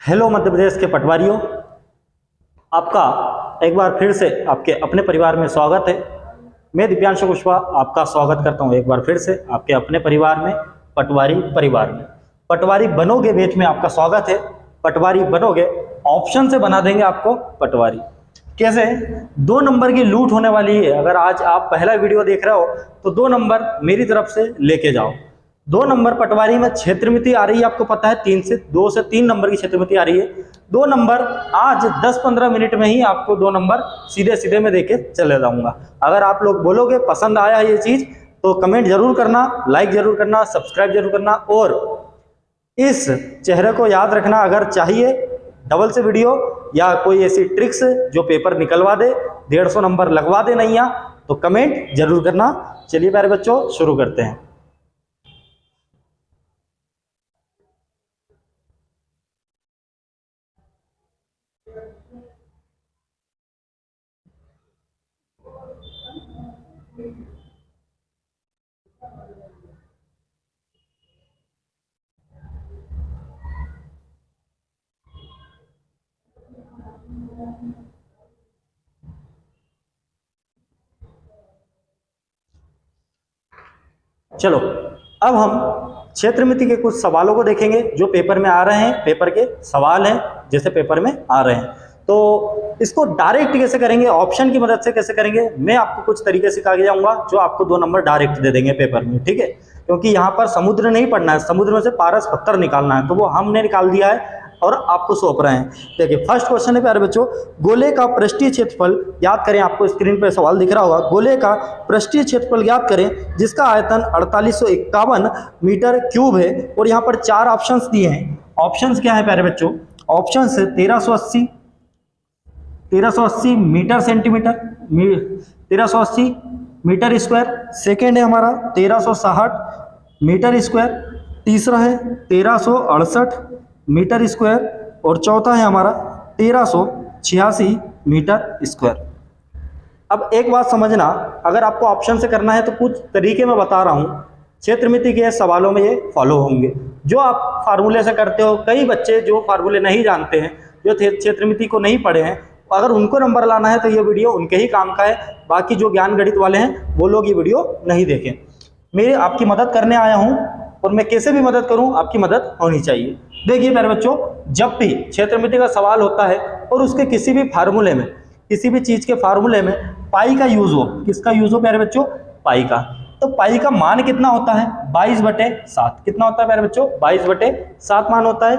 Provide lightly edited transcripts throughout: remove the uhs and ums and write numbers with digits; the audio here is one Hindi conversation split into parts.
हेलो मध्य प्रदेश के पटवारियों, आपका एक बार फिर से आपके अपने परिवार में स्वागत है। मैं दिव्यांशु कुशवाहा आपका स्वागत करता हूं एक बार फिर से आपके अपने परिवार में, पटवारी परिवार में। पटवारी बनोगे बैच में आपका स्वागत है। पटवारी बनोगे ऑप्शन से बना देंगे आपको पटवारी। कैसे? 2 नंबर की लूट होने वाली है। अगर आज आप पहला वीडियो देख रहे हो तो 2 नंबर मेरी तरफ से लेके जाओ। 2 नंबर पटवारी में क्षेत्रमिति आ रही है, आपको पता है 2 से 3 नंबर की क्षेत्रमिति आ रही है। 2 नंबर आज 10-15 मिनट में ही आपको 2 नंबर सीधे सीधे में देके चले जाऊंगा। अगर आप लोग बोलोगे पसंद आया ये चीज तो कमेंट जरूर करना, लाइक जरूर करना, सब्सक्राइब जरूर करना और इस चेहरे को याद रखना। अगर चाहिए डबल से वीडियो या कोई ऐसी ट्रिक्स जो पेपर निकलवा दे, 150 नंबर लगवा दे नैया, तो कमेंट जरूर करना। चलिए प्यारे बच्चों, शुरू करते हैं। चलो, अब हम क्षेत्रमिति के कुछ सवालों को देखेंगे जो पेपर में आ रहे हैं। पेपर के सवाल हैं जैसे पेपर में आ रहे हैं, तो इसको डायरेक्ट कैसे करेंगे, ऑप्शन की मदद से कैसे करेंगे, मैं आपको कुछ तरीके सिखा के जाऊंगा जो आपको 2 नंबर डायरेक्ट दे देंगे पेपर में। ठीक है, क्योंकि यहाँ पर समुद्र नहीं पढ़ना है, समुद्र में से पारस पत्थर निकालना है, तो वो हमने निकाल दिया है और आपको सौंप रहे हैं। देखिए फर्स्ट क्वेश्चन है प्यारे बच्चों, गोले का पृष्ठीय क्षेत्रफल याद करें। आपको स्क्रीन पर सवाल दिख रहा होगा। गोले का पृष्ठीय क्षेत्रफल याद करें जिसका आयतन 4851 मीटर क्यूब है और यहाँ पर 4 ऑप्शंस दिए हैं। ऑप्शंस क्या है प्यारे बच्चों? Options 1380 metre centimetre, 1380 metre square. Second है हमारा 1360 मीटर स्क्वायर। तीसरा है 1368 मीटर स्क्वायर और चौथा है हमारा 1386 मीटर स्क्वायर। अब एक बात समझना, अगर आपको ऑप्शन से करना है तो कुछ तरीके मैं बता रहा हूँ, क्षेत्रमिति के सवालों में ये फॉलो होंगे जो आप फार्मूले से करते हो। कई बच्चे जो फार्मूले नहीं जानते हैं, जो क्षेत्रमिति को नहीं पढ़े हैं, अगर उनको नंबर लाना है तो ये वीडियो उनके ही काम का है। बाकी जो ज्ञान गणित वाले हैं वो लोग ये वीडियो नहीं देखें। मैं आपकी मदद करने आया हूँ और मैं कैसे भी मदद करूँ, आपकी मदद होनी चाहिए। देखिए प्यारे बच्चों, जब भी क्षेत्रमिति का सवाल होता है और उसके किसी भी फार्मूले में, किसी भी चीज के फार्मूले में पाई का यूज हो, किसका यूज हो प्यारे बच्चों? पाई का। तो पाई का मान कितना होता है? 22/7। कितना होता है प्यारे बच्चों? 22/7 मान होता है।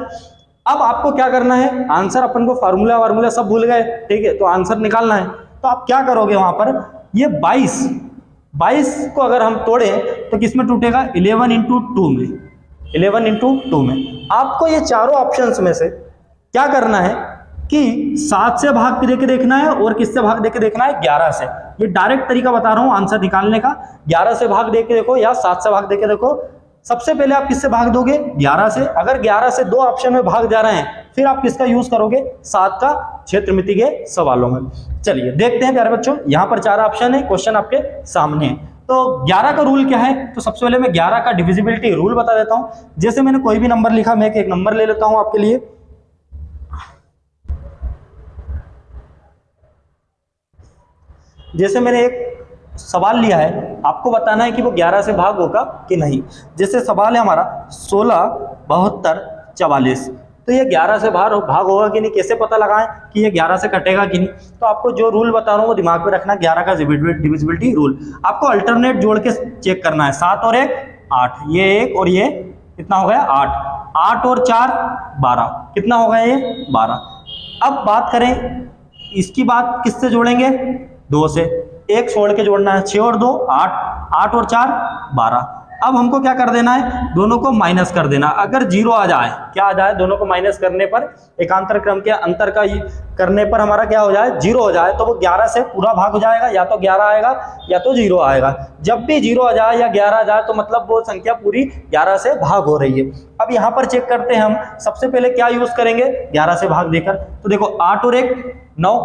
अब आपको क्या करना है, आंसर अपन को फार्मूला सब भूल गए, ठीक है, तो आंसर निकालना है। तो आप क्या करोगे वहां पर, ये 22 को अगर हम तोड़े तो किसमें टूटेगा? 11×2 में। 11×2 में आपको ये चारों ऑप्शंस में से क्या करना है कि 7 से भाग देके देखना है और किससे भाग देके देखना है? 11 से। ये डायरेक्ट तरीका बता रहा हूं आंसर निकालने का। 11 से भाग देके देखो या 7 से भाग देके देखो। सबसे पहले आप किससे भाग दोगे? 11 से। अगर 11 से 2 ऑप्शन में भाग जा रहे हैं, फिर आप किसका यूज करोगे? 7 का, क्षेत्रमिति के सवालों में। चलिए देखते हैं प्यारे बच्चों, यहाँ पर 4 ऑप्शन है, क्वेश्चन आपके सामने है। तो 11 का रूल क्या है? तो सबसे पहले मैं 11 का डिविजिबिलिटी रूल बता देता हूं। जैसे मैंने कोई भी नंबर लिखा, मैं एक नंबर ले लेता हूं आपके लिए। जैसे मैंने एक सवाल लिया है, आपको बताना है कि वो 11 से भाग होगा कि नहीं। जैसे सवाल है हमारा 16, 72, 44, तो ये 11 से भाग होगा कि नहीं, कैसे पता लगाएं कि ये 11 से कटेगा कि नहीं? तो आपको जो रूल बता रहा हूँ वो दिमाग में रखना, 11 का डिविजिबिलिटी रूल। आपको अल्टरनेट जोड़ के चेक करना है। 7 और 1 8, ये 1 और ये कितना हो गया? 8। 8 और 4 12, कितना हो गया? ये 12। अब बात करें इसकी, बात किससे जोड़ेंगे? 2 से। 1 छोड़ के जोड़ना है, 6 और 2 8, 8 और 4 12। अब हमको क्या कर देना है? दोनों को माइनस कर देना। अगर 0 आ जाए, क्या आ जाए? दोनों को माइनस करने पर, एकांतर क्रम के अंतर का करने पर हमारा क्या हो जाए? 0 हो जाए, तो वो 11 से पूरा भाग हो जाएगा। या तो 11 आएगा या तो 0 आएगा। जब भी 0 आ जाए या 11 आ जाए तो मतलब वो संख्या पूरी 11 से भाग हो रही है। अब यहाँ पर चेक करते हैं हम, सबसे पहले क्या यूज करेंगे 11 से भाग देकर। तो देखो 8 और 1 9,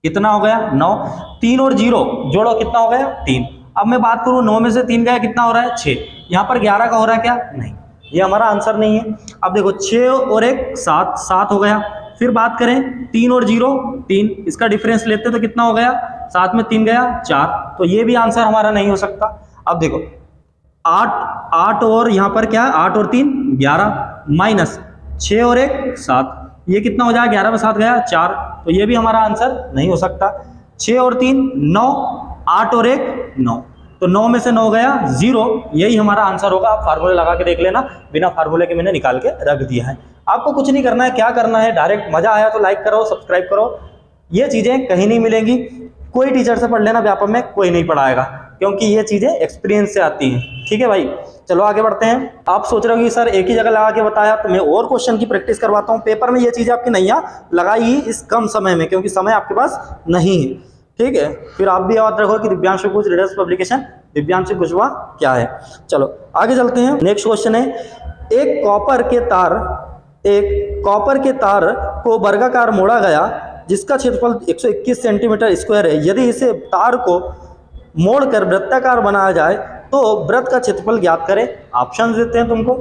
कितना हो गया? 9। 3 और 0 जोड़ो, कितना हो गया? 3। अब मैं बात करूं 9 में से 3 गया, कितना हो रहा है? 6। यहाँ पर 11 का हो रहा है क्या? नहीं, ये हमारा आंसर नहीं है। अब देखो 6 और 1 7, 7 हो गया। फिर बात करें 3 और 0 3, इसका डिफरेंस लेते तो कितना हो गया, 7 में 3 गया 4, तो ये भी आंसर हमारा नहीं हो सकता। अब देखो 8 और यहाँ पर क्या है, 8 और 3 11 माइनस 6 और 1 7, ये कितना हो जाएगा, 11 में 7 गया 4, तो ये भी हमारा आंसर नहीं हो सकता। 6 और 3 9, 8 और 1 9, तो 9 में से 9 गया 0, यही हमारा आंसर होगा। आप फार्मूले लगा के देख लेना, बिना फार्मूले के मैंने निकाल के रख दिया है। आपको कुछ नहीं करना है, क्या करना है, डायरेक्ट मजा आया तो लाइक करो, सब्सक्राइब करो। ये चीजें कहीं नहीं मिलेंगी, कोई टीचर से पढ़ लेना, व्यापम में कोई नहीं पढ़ाएगा, क्योंकि ये चीजें एक्सपीरियंस से आती हैं। ठीक है भाई, चलो आगे बढ़ते हैं। आप सोच रहे हो कि सर एक ही जगह लगा के बताया, तो मैं और क्वेश्चन की प्रैक्टिस करवाता हूँ। पेपर में ये चीजें आपकी नैया लगाई ही इस कम समय में, क्योंकि समय आपके पास नहीं है। ठीक है, फिर आप भी याद रखो कि दिव्यांशु कुछ रीडर्स पब्लिकेशन दिव्यांशु कुशवाहा क्या है। चलो आगे चलते हैं। नेक्स्ट क्वेश्चन है, एक कॉपर के तार को वर्गाकार मोड़ा गया जिसका क्षेत्रफल 121 सेंटीमीटर स्क्वायर है। यदि इसे तार को मोड़कर वृत्ताकार बनाया जाए तो वृत्त का क्षेत्रफल ज्ञात करें। ऑप्शन देते हैं तुमको,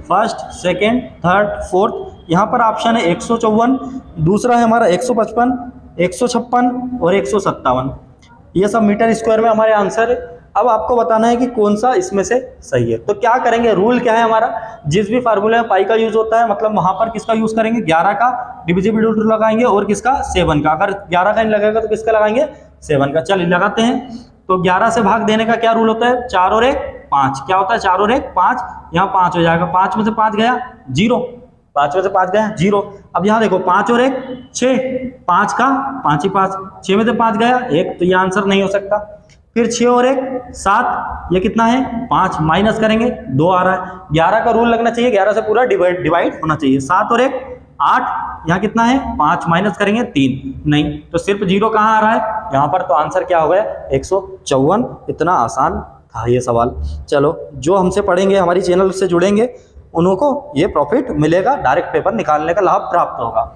फर्स्ट, सेकेंड, थर्ड, फोर्थ। यहाँ पर ऑप्शन है 154, दूसरा है हमारा 155, 156 और 157। ये सब मीटर स्क्वायर में हमारे आंसर है। अब आपको बताना है कि कौन सा इसमें से सही है। तो क्या करेंगे, रूल क्या है हमारा, जिस भी फार्मूले में पाई का यूज होता है, मतलब वहां पर किसका यूज करेंगे, 11 का डिविजिबल रूट लगाएंगे और किसका 7 का। अगर 11 का नहीं लगेगा तो किसका लगाएंगे, 7 का। चलिए लगाते हैं। तो 11 से भाग देने का क्या रूल होता है, 4 और 1 5, क्या होता है 4 और 1 5, यहाँ 5 हो जाएगा, 5 में से 5 गया 0, 5 में से 5 गया 0। अब यहाँ देखो 5 और 1 6, 5 का 5 ही 5, 6 में से 5 गया 1, तो ये आंसर नहीं हो सकता। फिर 6 और 1 7, ये कितना है 5, माइनस करेंगे 2 आ रहा है। 11 का रूल लगना चाहिए, 11 से पूरा डिवाइड होना चाहिए। 7 और 1 8, यहाँ कितना है 5, माइनस करेंगे 3, नहीं, तो सिर्फ 0 कहाँ आ रहा है यहाँ पर, तो आंसर क्या हो गया 154। इतना आसान था ये सवाल। चलो, जो हमसे पढ़ेंगे, हमारी चैनल से जुड़ेंगे, उनको ये प्रॉफिट मिलेगा, डायरेक्ट पेपर निकालने का लाभ प्राप्त होगा।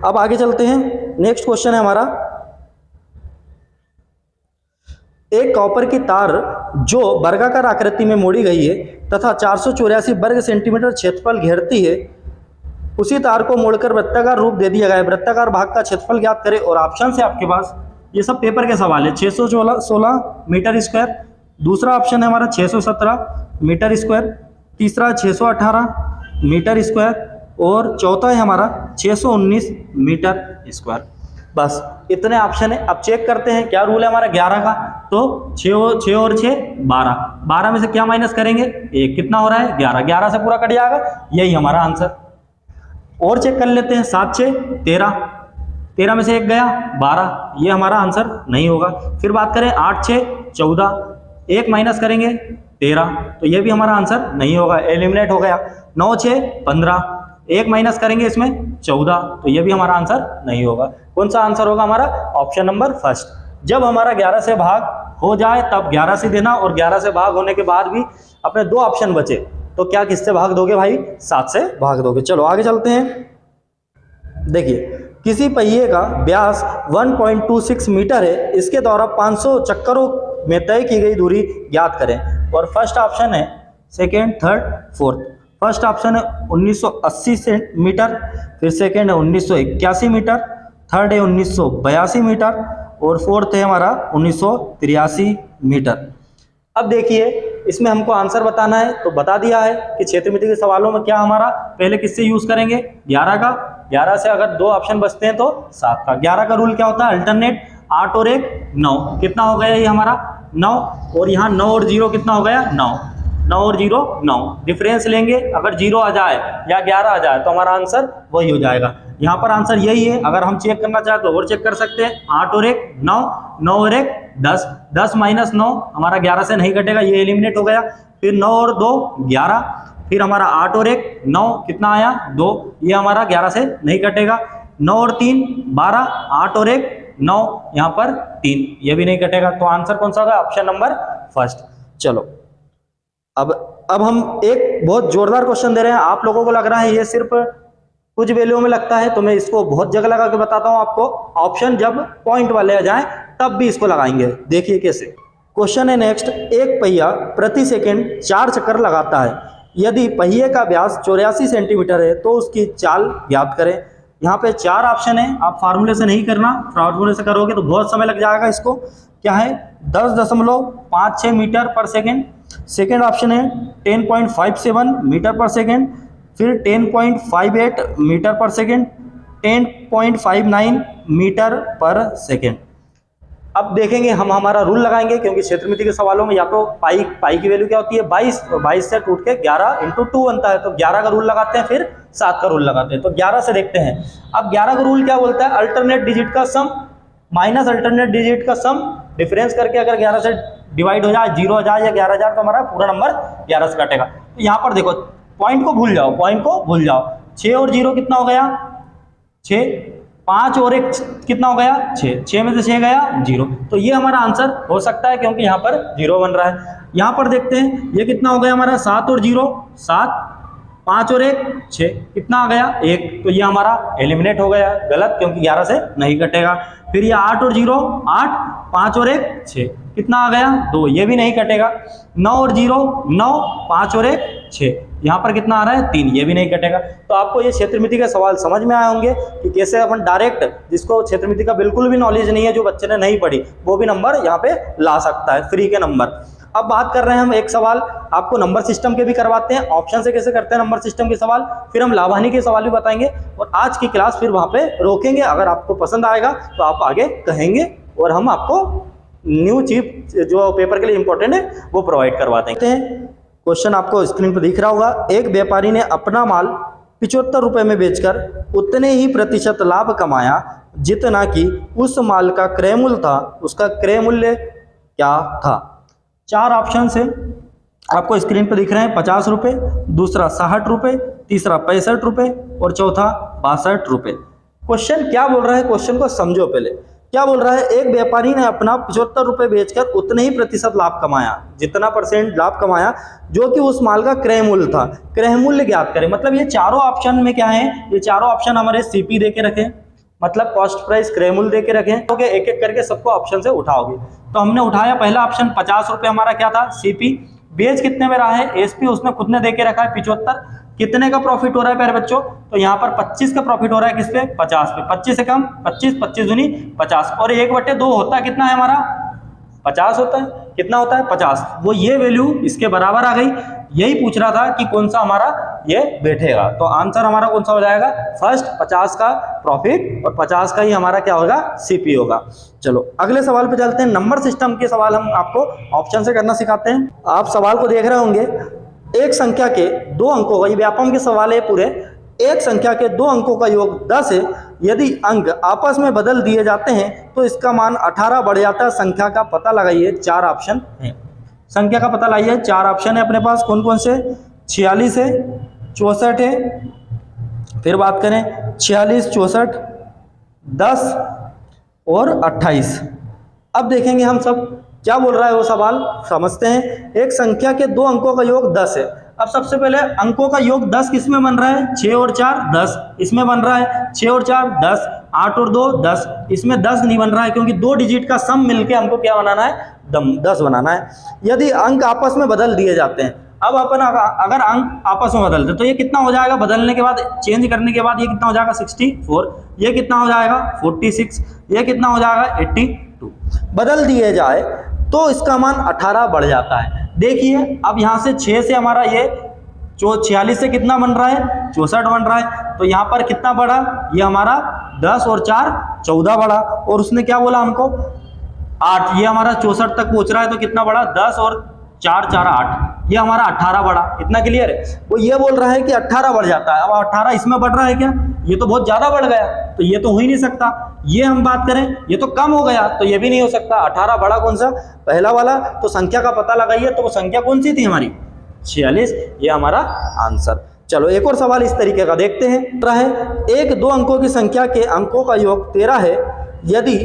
अब आगे चलते हैं। नेक्स्ट क्वेश्चन है हमारा, एक कॉपर की तार जो वर्गाकार आकृति में मोड़ी गई है तथा 484 वर्ग सेंटीमीटर क्षेत्रफल घेरती है, उसी तार को मोड़कर वृत्ताकार रूप दे दिया गया है। वृत्ताकार भाग का क्षेत्रफल ज्ञात करें। और ऑप्शन से आपके पास ये सब पेपर के सवाल है। 616 मीटर स्क्वायर, दूसरा ऑप्शन है हमारा 617 मीटर स्क्वायर, तीसरा 618 मीटर स्क्वायर और चौथा है हमारा 619 मीटर स्क्वायर। बस इतने ऑप्शन है। अब चेक करते हैं क्या रूल है हमारा 11 का। तो 6 और 6 12, 12 में से क्या माइनस करेंगे 1, कितना हो रहा है 11, 11 से पूरा कट जाएगा, यही हमारा आंसर। और चेक कर लेते हैं, 7 6 13, 13 में से 1 गया 12, ये हमारा आंसर नहीं होगा। फिर बात करें 8 6 14, 1 माइनस करेंगे 13, तो ये भी हमारा आंसर नहीं होगा, एलिमिनेट हो गया। 9 6 15, 1 माइनस करेंगे इसमें 14, तो ये भी हमारा आंसर नहीं होगा। कौन सा आंसर होगा हमारा, ऑप्शन नंबर फर्स्ट। जब हमारा 11 से भाग हो जाए तब 11 से देना, और 11 से भाग होने के बाद भी अपने 2 ऑप्शन बचे, तो क्या किससे भाग दोगे भाई, 7 से भाग दोगे। चलो आगे चलते हैं। देखिए, किसी पहिए का व्यास 1.26 मीटर है, इसके द्वारा 500 चक्करों में तय की गई दूरी ज्ञात करें। और फर्स्ट ऑप्शन है, second, third, fourth. First option है 1980 मीटर, फिर सेकेंड है 1981 मीटर, थर्ड है 1982 मीटर और फोर्थ है हमारा 1983 मीटर। अब देखिए, इसमें हमको आंसर बताना है, तो बता दिया है कि क्षेत्रमिति के सवालों में क्या हमारा पहले किससे यूज करेंगे, 11 का। 11 से अगर 2 ऑप्शन बचते हैं तो 7 का। 11 का रूल क्या होता है, अल्टरनेट, 8 और 1 9, कितना हो गया ये हमारा 9, और यहाँ 9 और 0 कितना हो गया 9, 9 और 0 9, डिफरेंस लेंगे, अगर 0 आ जाए या 11 आ जाए तो हमारा आंसर वही हो जाएगा। यहाँ पर आंसर यही है। अगर हम चेक करना चाहें तो और चेक कर सकते हैं। 8 और 1 9, 9 और 1 10, 10 माइनस 9 हमारा 11 से नहीं कटेगा, ये एलिमिनेट हो गया। फिर 9 और 2 11, फिर हमारा 8 और 1 9, कितना आया 2, ये हमारा 11 से नहीं कटेगा। 9 और 3 12, 8 और 1 9, यहाँ पर 3, ये भी नहीं कटेगा। तो आंसर कौन सा होगा, ऑप्शन नंबर फर्स्ट। चलो, अब हम एक बहुत जोरदार क्वेश्चन दे रहे हैं। आप लोगों को लग रहा है ये सिर्फ कुछ वैल्यू में लगता है, तो मैं इसको बहुत जगह लगा के बताता हूं आपको। ऑप्शन जब पॉइंट वाले आ जाएं तब भी इसको लगाएंगे। देखिए कैसे। क्वेश्चन है नेक्स्ट, एक पहिया प्रति सेकंड 4 चक्कर लगाता है। यदि पहिए का व्यास 84 सेंटीमीटर है तो उसकी चाल ज्ञात करें। यहाँ पे 4 ऑप्शन है, आप फार्मूले से नहीं करना, फार्मूले से करोगे तो बहुत समय लग जाएगा। इसको क्या है 10.56 मीटर पर सेकेंड। सेकेंड ऑप्शन है 10.57 मीटर पर सेकेंड, फिर 10.58 मीटर पर सेकेंड, 10.59 मीटर पर सेकेंड। अब देखेंगे हम, हमारा रूल लगाएंगे क्योंकि क्षेत्रमिति के सवालों में या तो पाई की वैल्यू क्या होती है 22, और 22 से टूट के 11 × 2 बनता है, तो 11 का रूल लगाते हैं, फिर 7 का रूल लगाते हैं। तो 11 से देखते हैं। अब 11 का रूल क्या बोलता है, अल्टरनेट डिजिट का सम माइनस अल्टरनेट डिजिट का सम, डिफरेंस करके अगर 11 से डिवाइड हो जाए 0 हो जाए या 11,000 तो हमारा पूरा नंबर 11 से कटेगा। तो यहाँ पर देखो पॉइंट को भूल जाओ, पॉइंट को भूल जाओ। 6 और 0 कितना हो गया 6, 5 और 1 कितना हो गया 6, 6 में से 6 गया 0। तो ये हमारा आंसर हो सकता है क्योंकि यहाँ पर 0 बन रहा है। यहाँ पर देखते हैं ये कितना हो गया हमारा 7 और 0 7, 5 और 1 6, कितना आ गया 1। तो ये हमारा एलिमिनेट हो गया, गलत, क्योंकि 11 से नहीं कटेगा। फिर ये 8 और 0 8, 5 और 1 6, कितना आ गया 2, ये भी नहीं कटेगा। 9 और 0 9, 5 और 1 6, यहाँ पर कितना आ रहा है 3, ये भी नहीं कटेगा। तो आपको ये क्षेत्रमिति के सवाल समझ में आए होंगे कि कैसे अपन डायरेक्ट, जिसको क्षेत्रमिति का बिल्कुल भी नॉलेज नहीं है, जो बच्चे ने नहीं पढ़ी, वो भी नंबर यहाँ पे ला सकता है, फ्री के नंबर। अब बात कर रहे हैं हम एक सवाल आपको नंबर सिस्टम के भी करवाते हैं, ऑप्शन से कैसे करते हैं नंबर सिस्टम के सवाल, फिर हम लाभानी के सवाल भी बताएंगे, और आज की क्लास फिर वहाँ पे रोकेंगे। अगर आपको पसंद आएगा तो आप आगे कहेंगे और हम आपको न्यू चीफ जो पेपर के लिए इंपॉर्टेंट है वो प्रोवाइड करवा देंगे। क्वेश्चन आपको स्क्रीन पर दिख रहा होगा। एक व्यापारी ने अपना माल 75 रुपये में बेचकर उतने ही प्रतिशत लाभ कमाया जितना कि उस माल का क्रय मूल्य था। उसका क्रय मूल्य क्या था? 4 ऑप्शन है आपको स्क्रीन पर दिख रहे हैं। 50 रुपये, दूसरा 60 रुपये, तीसरा 65 रुपये और चौथा 62 रुपये। क्वेश्चन क्या बोल रहा है, क्वेश्चन को समझो पहले। क्या बोल रहा है, एक व्यापारी ने अपना 75 रुपये बेचकर उतने ही प्रतिशत लाभ कमाया, जितना परसेंट लाभ कमाया जो कि उस माल का क्रय मूल्य था। क्रय मूल्य ज्ञात करें, मतलब ये चारों ऑप्शन में क्या है, ये चारों ऑप्शन हमारे सीपी दे के रखे, मतलब कॉस्ट प्राइस क्रय मूल्य दे के रखे, तो एक एक करके सबको ऑप्शन से उठाओगे। तो हमने उठाया पहला ऑप्शन 50 रुपये, हमारा क्या था सीपी। बेच कितने में रहा है एसपी, उसने खुद ने दे के रखा है 75। कितने का प्रॉफिट हो रहा है प्यारे बच्चों, तो यहाँ पर 25 का प्रॉफिट हो रहा है, किस पे 50 पे। 25 से कम 25, 25 दूनी 50, और 1/2 होता है कितना है हमारा 50 होता है, कितना होता है 50। वो ये वैल्यू इसके बराबर आ गई। यही पूछ रहा था कि कौन सा हमारा ये बैठेगा, तो आंसर हमारा कौन सा हो जाएगा, फर्स्ट 50 का प्रॉफिट और 50 का ही हमारा क्या होगा सीपी होगा। चलो अगले सवाल पे चलते हैं। नंबर सिस्टम के सवाल हम आपको ऑप्शन से करना सिखाते हैं। आप सवाल को देख रहे होंगे, एक संख्या के 2 अंकों का, ये व्यापम के सवाल है पूरे, एक संख्या के 2 अंकों का योग 10 है, यदि अंक आपस में बदल दिए जाते हैं तो इसका मान 18 बढ़ जाता है। संख्या का पता लगाइए। 4 ऑप्शन है, संख्या का पता लगाइए। 4 ऑप्शन है अपने पास, कौन कौन से, 46 है, 64 है, फिर बात करें 46, 64, 10 और 28। अब देखेंगे हम सब क्या बोल रहा है वो सवाल, समझते हैं। एक संख्या के 2 अंकों का योग 10 है। अब सबसे पहले अंकों का योग 10 किस में बन रहा है, 6 और 4 10, इसमें बन रहा है 6 और 4 10, 8 और 2 10, इसमें 10 नहीं बन रहा है क्योंकि 2 डिजिट का सम मिलके हमको क्या बनाना है, 10 बनाना है। यदि अंक आपस में बदल दिए जाते हैं, अब अपन अगर अंक आपस में बदलते तो ये कितना हो जाएगा, बदलने के बाद चेंज करने के बाद ये कितना हो जाएगा 64, ये कितना हो जाएगा 46, ये कितना हो जाएगा 82। बदल दिए जाए तो इसका मान 18 बढ़ जाता है। देखिए अब यहाँ से 6 से हमारा ये 46 से कितना बन रहा है 64 बन रहा है, तो यहाँ पर कितना बढ़ा, ये हमारा 10 और 4 14 बढ़ा, और उसने क्या बोला हमको 8, ये हमारा 64 तक पहुँच रहा है, तो कितना बढ़ा 10 और 4 4 8, ये हमारा 18 बढ़ा। इतना क्लियर है। वो ये बोल रहा है कि 18 बढ़ जाता है। अब 18 इसमें बढ़ रहा है क्या, ये तो बहुत ज्यादा बढ़ गया, तो ये तो हो ही नहीं सकता। ये हम बात करें ये तो कम हो गया, तो ये भी नहीं हो सकता। 18 बढ़ा कौन सा, पहला वाला। तो संख्या का पता लगाइए, तो वो संख्या कौन सी थी हमारी 46, ये हमारा आंसर। चलो एक और सवाल इस तरीके का देखते हैं। एक 2 अंकों की संख्या के अंकों का योग 13 है, यदि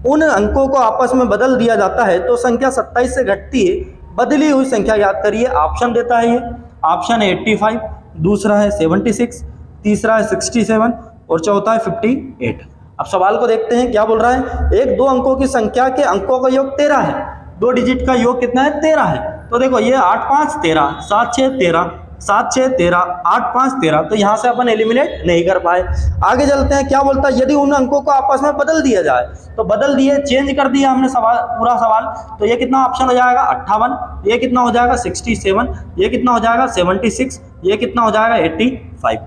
उन अंकों को आपस में बदल दिया जाता है तो संख्या 27 से घटती है। बदली हुई संख्या याद करिए। ऑप्शन देता है ये, ऑप्शन है 85, दूसरा है 76, तीसरा है 67 और चौथा है 58। अब सवाल को देखते हैं क्या बोल रहा है। एक 2 अंकों की संख्या के अंकों का योग 13 है, 2 डिजिट का योग कितना है 13 है। तो देखो ये 8 5 13, 7 6 13, 7 6 13, 8 5 13, तो यहाँ से अपन एलिमिनेट नहीं कर पाए। आगे चलते हैं, क्या बोलता है, यदि उन अंकों को आपस में बदल दिया जाए, तो बदल दिए, चेंज कर दिया हमने सवाल, पूरा सवाल, तो ये कितना ऑप्शन हो जाएगा 58, ये कितना हो जाएगा 67, ये कितना हो जाएगा 76, ये कितना हो जाएगा 85।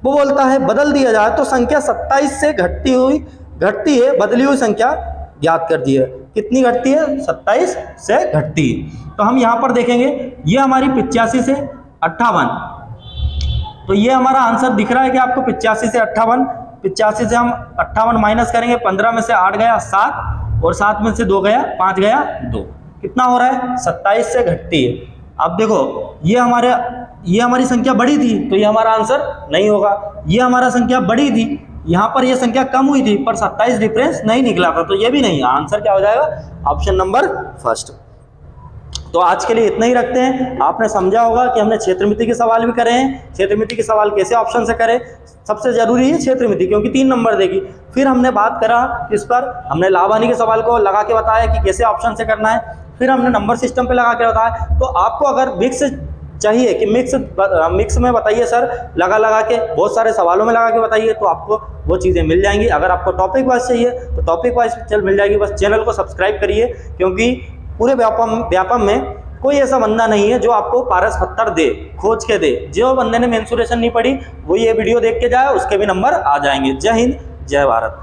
वो बोलता है बदल दिया जाए तो संख्या 27 से घटती है बदली हुई संख्या ज्ञात कर दी है। कितनी घटती है? 27 से घटती है। तो हम यहाँ पर देखेंगे, ये हमारी 85 से 58, तो ये हमारा आंसर दिख रहा है कि आपको 85 से 58, 85 से हम 58 माइनस करेंगे, 15 में से 8 गया 7, और 7 में से 2 गया 5 गया 2, कितना हो रहा है? 27 से घटती है। अब देखो, ये हमारी संख्या बड़ी थी तो ये हमारा आंसर नहीं होगा, ये हमारा संख्या बड़ी थी, यहाँ पर ये संख्या कम हुई थी पर 27 डिफरेंस नहीं निकला था, तो ये भी नहीं, आंसर क्या हो जाएगा? Option number first. तो आज के लिए इतना ही रखते हैं। आपने समझा होगा कि हमने क्षेत्रमिति के सवाल भी करे हैं, क्षेत्रमिति के सवाल कैसे ऑप्शन से करें, सबसे जरूरी है क्षेत्रमिति, क्योंकि 3 नंबर देगी। फिर हमने बात करा इस पर, हमने लाभ हानि के सवाल को लगा के बताया कि कैसे ऑप्शन से करना है, फिर हमने नंबर सिस्टम पे लगा के बताया। तो आपको अगर मिक्स चाहिए कि मिक्स में बताइए सर, लगा के बहुत सारे सवालों में लगा के बताइए, तो आपको वो चीज़ें मिल जाएंगी। अगर आपको टॉपिक वाइज चाहिए तो टॉपिक वाइज मिल जाएगी। बस चैनल को सब्सक्राइब करिए, क्योंकि पूरे व्यापम में कोई ऐसा बंदा नहीं है जो आपको पारस पत्थर दे, खोज के दे। जो बंदे ने मेंसुरेशन नहीं पढ़ी वो ये वीडियो देख के जाए, उसके भी नंबर आ जाएंगे। जय हिंद, जय भारत।